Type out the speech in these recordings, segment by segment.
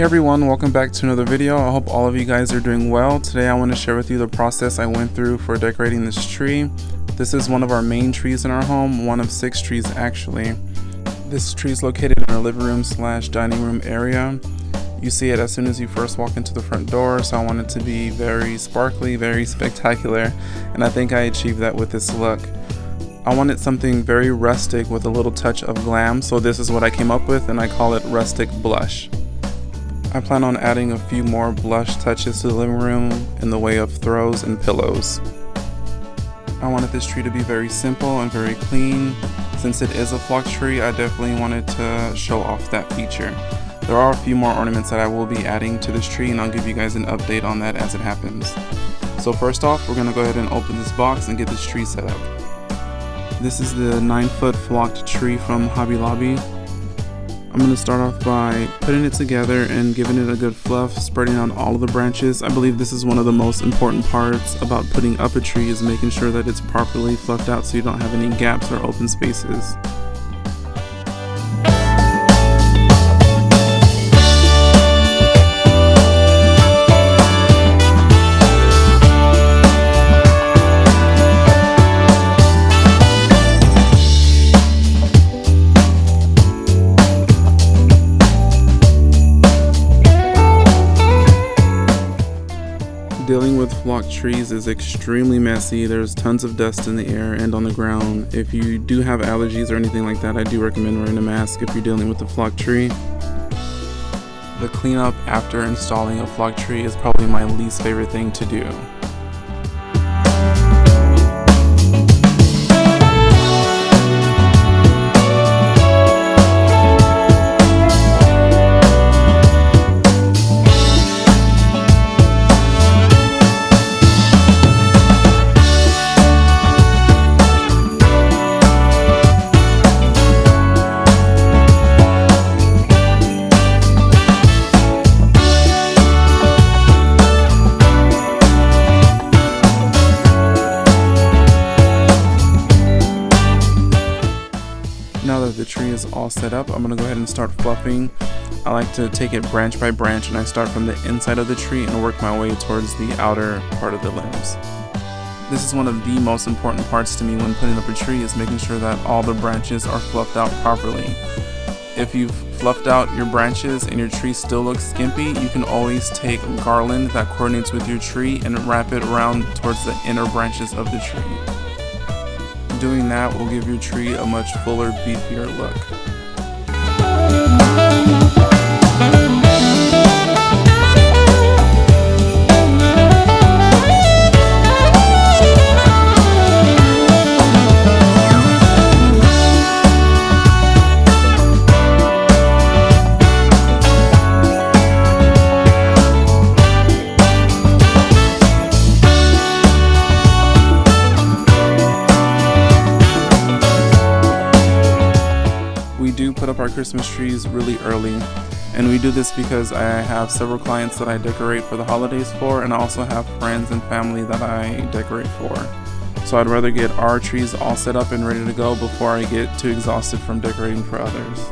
everyone, welcome back to another video. I hope all of you guys are doing well. Today I want to share with you the process I went through for decorating this tree. This is one of our main trees in our home, one of 6 trees actually. This tree is located in our living room / dining room area. You see it as soon as you first walk into the front door, so I want it to be very sparkly, very spectacular, and I think I achieved that with this look. I wanted something very rustic with a little touch of glam, so this is what I came up with, and I call it Rustic Blush. I plan on adding a few more blush touches to the living room in the way of throws and pillows. I wanted this tree to be very simple and very clean. Since it is a flock tree, I definitely wanted to show off that feature. There are a few more ornaments that I will be adding to this tree, and I'll give you guys an update on that as it happens. So first off, we're going to go ahead and open this box and get this tree set up. This is the 9-foot flocked tree from Hobby Lobby. I'm going to start off by putting it together and giving it a good fluff, spreading out all of the branches. I believe this is one of the most important parts about putting up a tree, is making sure that it's properly fluffed out so you don't have any gaps or open spaces. Dealing with flock trees is extremely messy. There's tons of dust in the air and on the ground. If you do have allergies or anything like that, I do recommend wearing a mask if you're dealing with a flock tree. The cleanup after installing a flock tree is probably my least favorite thing to do. Now that the tree is all set up, I'm going to go ahead and start fluffing. I like to take it branch by branch, and I start from the inside of the tree and work my way towards the outer part of the limbs. This is one of the most important parts to me when putting up a tree, is making sure that all the branches are fluffed out properly. If you've fluffed out your branches and your tree still looks skimpy, you can always take garland that coordinates with your tree and wrap it around towards the inner branches of the tree. Doing that will give your tree a much fuller, beefier look. We do put up our Christmas trees really early, and we do this because I have several clients that I decorate for the holidays for, and I also have friends and family that I decorate for. So I'd rather get our trees all set up and ready to go before I get too exhausted from decorating for others.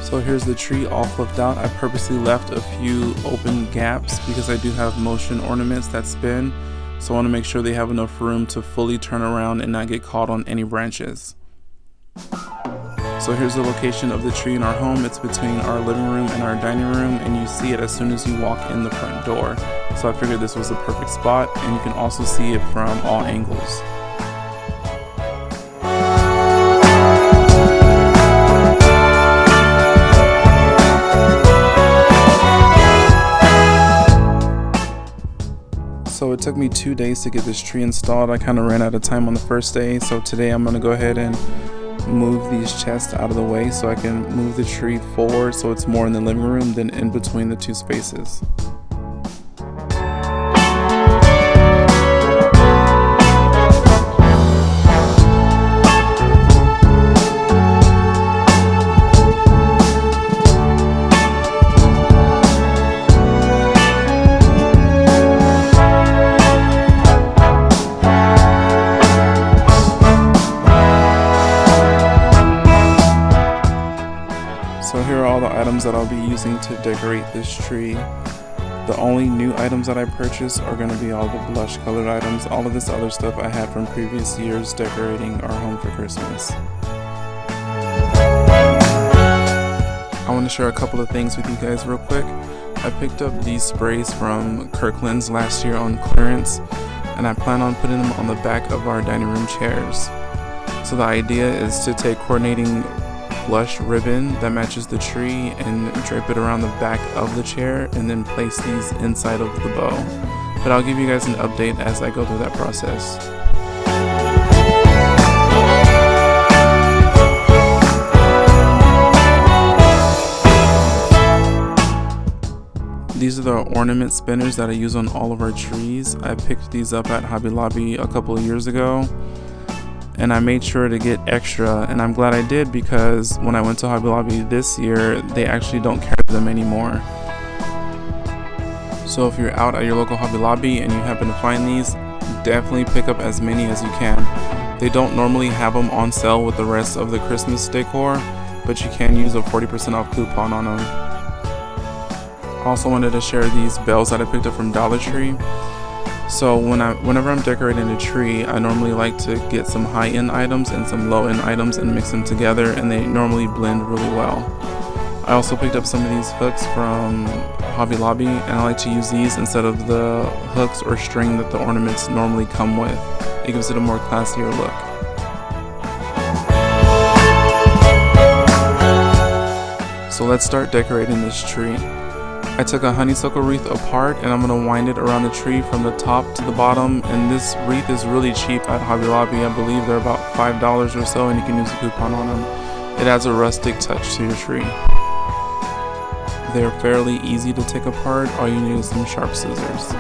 So here's the tree all flipped out. I purposely left a few open gaps because I do have motion ornaments that spin, so I want to make sure they have enough room to fully turn around and not get caught on any branches. So here's the location of the tree in our home. It's between our living room and our dining room, and you see it as soon as you walk in the front door. So I figured this was the perfect spot, and you can also see it from all angles. So it took me 2 days to get this tree installed. I kind of ran out of time on the first day, so today I'm going to go ahead and move these chests out of the way so I can move the tree forward so it's more in the living room than in between the two spaces. items that I'll be using to decorate this tree. The only new items that I purchased are going to be all the blush colored items. All of this other stuff I had from previous years decorating our home for Christmas. I want to share a couple of things with you guys real quick. I picked up these sprays from Kirkland's last year on clearance, and I plan on putting them on the back of our dining room chairs. So the idea is to take coordinating blush ribbon that matches the tree and drape it around the back of the chair and then place these inside of the bow. But I'll give you guys an update as I go through that process. These are the ornament spinners that I use on all of our trees. I picked these up at Hobby Lobby a couple of years ago, and I made sure to get extra, and I'm glad I did, because when I went to Hobby Lobby this year, they actually don't carry them anymore. So if you're out at your local Hobby Lobby and you happen to find these, definitely pick up as many as you can. They don't normally have them on sale with the rest of the Christmas decor, but you can use a 40% off coupon on them. Also wanted to share these bells that I picked up from Dollar Tree. So whenever I'm decorating a tree, I normally like to get some high-end items and some low-end items and mix them together, and they normally blend really well. I also picked up some of these hooks from Hobby Lobby, and I like to use these instead of the hooks or string that the ornaments normally come with. It gives it a more classier look. So let's start decorating this tree. I took a honeysuckle wreath apart, and I'm going to wind it around the tree from the top to the bottom, and this wreath is really cheap at Hobby Lobby. I believe they're about $5 or so, and you can use a coupon on them. It adds a rustic touch to your tree. They're fairly easy to take apart. All you need is some sharp scissors.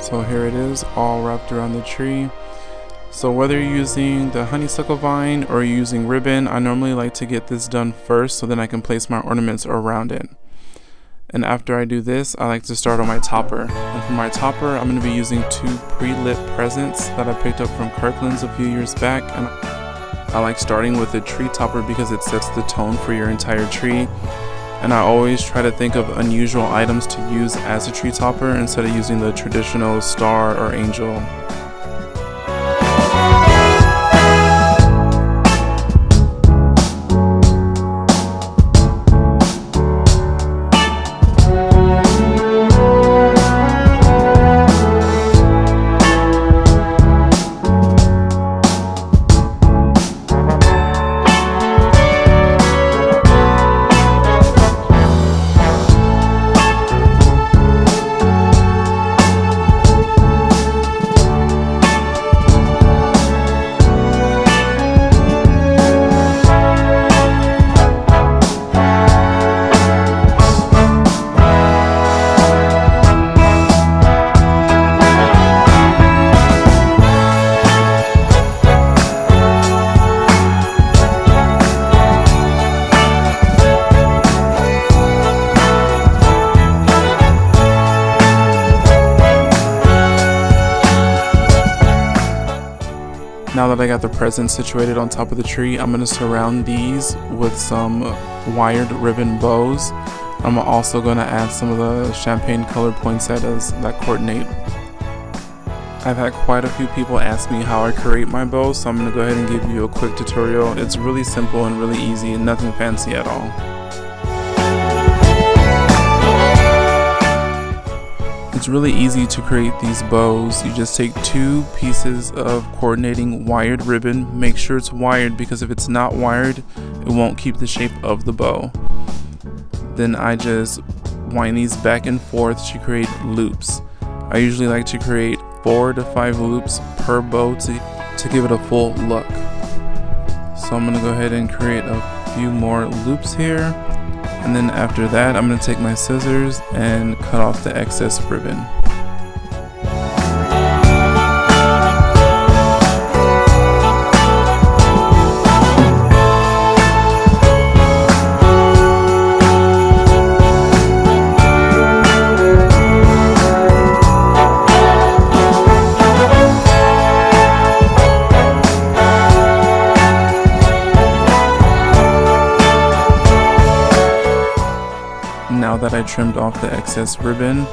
So here it is, all wrapped around the tree. So whether you're using the honeysuckle vine or you're using ribbon, I normally like to get this done first so then I can place my ornaments around it. And after I do this, I like to start on my topper. And for my topper, I'm going to be using 2 pre-lit presents that I picked up from Kirkland's a few years back. And I like starting with a tree topper because it sets the tone for your entire tree. And I always try to think of unusual items to use as a tree topper instead of using the traditional star or angel. Now that I got the presents situated on top of the tree, I'm going to surround these with some wired ribbon bows. I'm also going to add some of the champagne colored poinsettias that coordinate. I've had quite a few people ask me how I create my bows, so I'm going to go ahead and give you a quick tutorial. It's really simple and really easy and nothing fancy at all. It's really easy to create these bows. You just take 2 pieces of coordinating wired ribbon. Make sure it's wired because if it's not wired, it won't keep the shape of the bow. Then I just wind these back and forth to create loops. I usually like to create 4 to 5 loops per bow to give it a full look. So I'm gonna go ahead and create a few more loops here. And then after that, I'm going to take my scissors and cut off the excess ribbon. Now that I trimmed off the excess ribbon,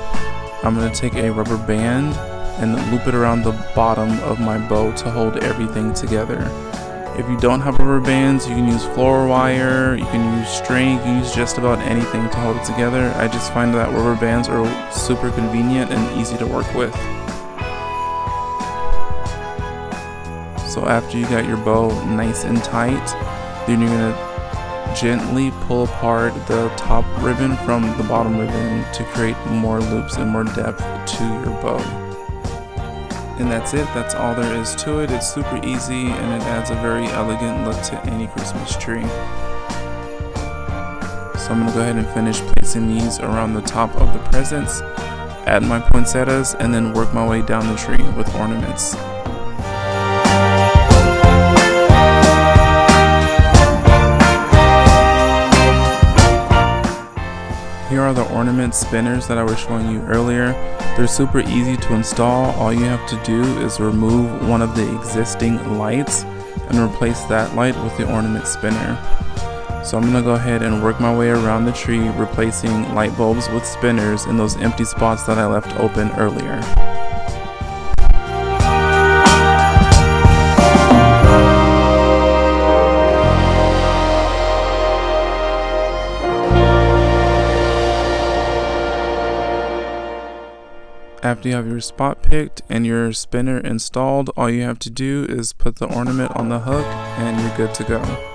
I'm going to take a rubber band and loop it around the bottom of my bow to hold everything together. If you don't have rubber bands, you can use floor wire, you can use string, you can use just about anything to hold it together. I just find that rubber bands are super convenient and easy to work with. So after you got your bow nice and tight, then you're going to gently pull apart the top ribbon from the bottom ribbon to create more loops and more depth to your bow. And that's it. That's all there is to it. It's super easy and it adds a very elegant look to any Christmas tree. So I'm going to go ahead and finish placing these around the top of the presents, add my poinsettias, and then work my way down the tree with ornaments. Here are the ornament spinners that I was showing you earlier. They're super easy to install. All you have to do is remove one of the existing lights and replace that light with the ornament spinner. So I'm going to go ahead and work my way around the tree, replacing light bulbs with spinners in those empty spots that I left open earlier. After you have your spot picked and your spinner installed, all you have to do is put the ornament on the hook and you're good to go.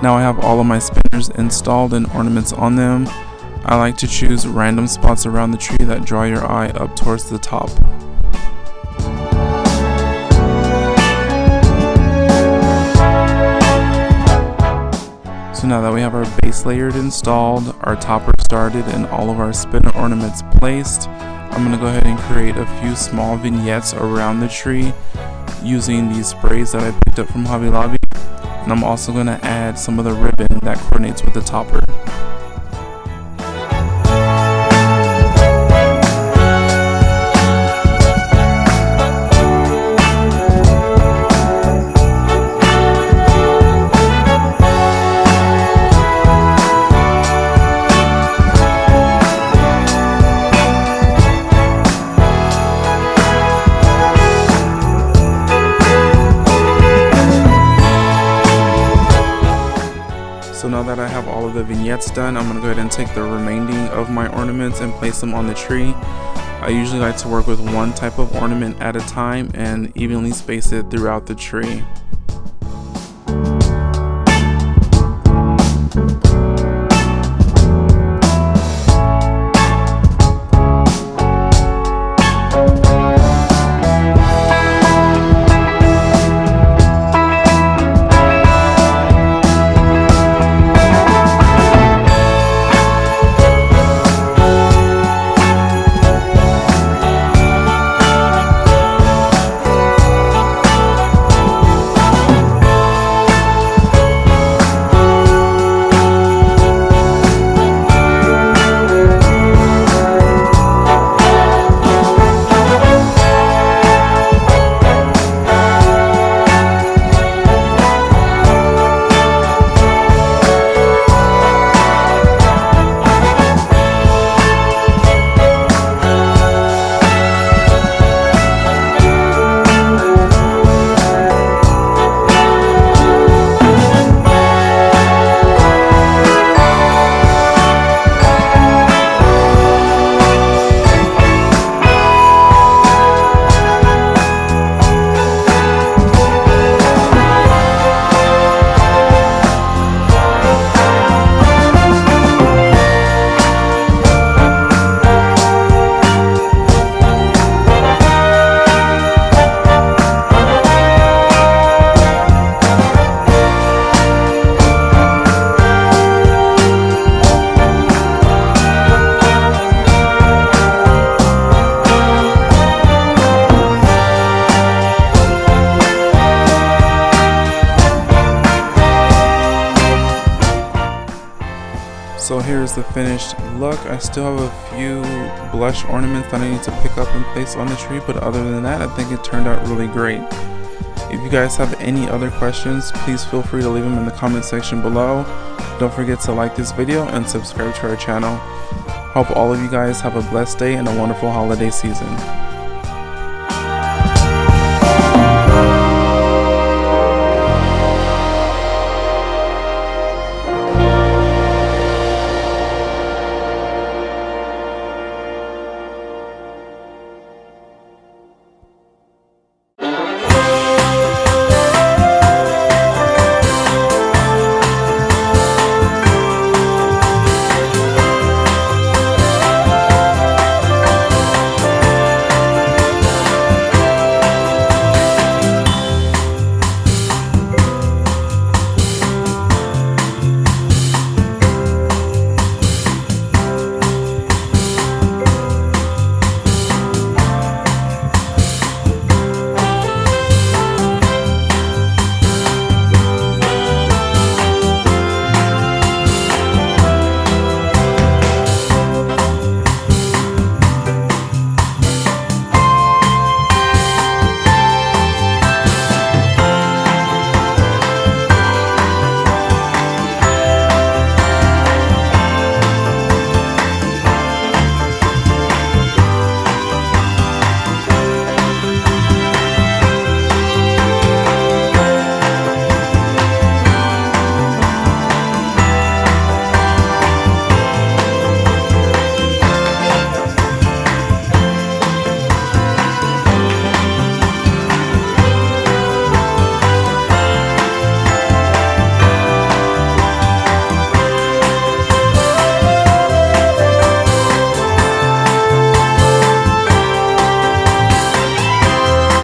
Now I have all of my spinners installed and ornaments on them. I like to choose random spots around the tree that draw your eye up towards the top. So now that we have our base layered installed, our topper started, and all of our spinner ornaments placed, I'm going to go ahead and create a few small vignettes around the tree using these sprays that I picked up from Hobby Lobby. And I'm also going to add some of the ribbon that coordinates with the topper. So now that I have all of the vignettes done, I'm going to go ahead and take the remaining of my ornaments and place them on the tree. I usually like to work with one type of ornament at a time and evenly space it throughout the tree. is the finished look. I still have a few blush ornaments that I need to pick up and place on the tree, but other than that, I think it turned out really great. If you guys have any other questions, please feel free to leave them in the comment section below. Don't forget to like this video and subscribe to our channel. Hope all of you guys have a blessed day and a wonderful holiday season.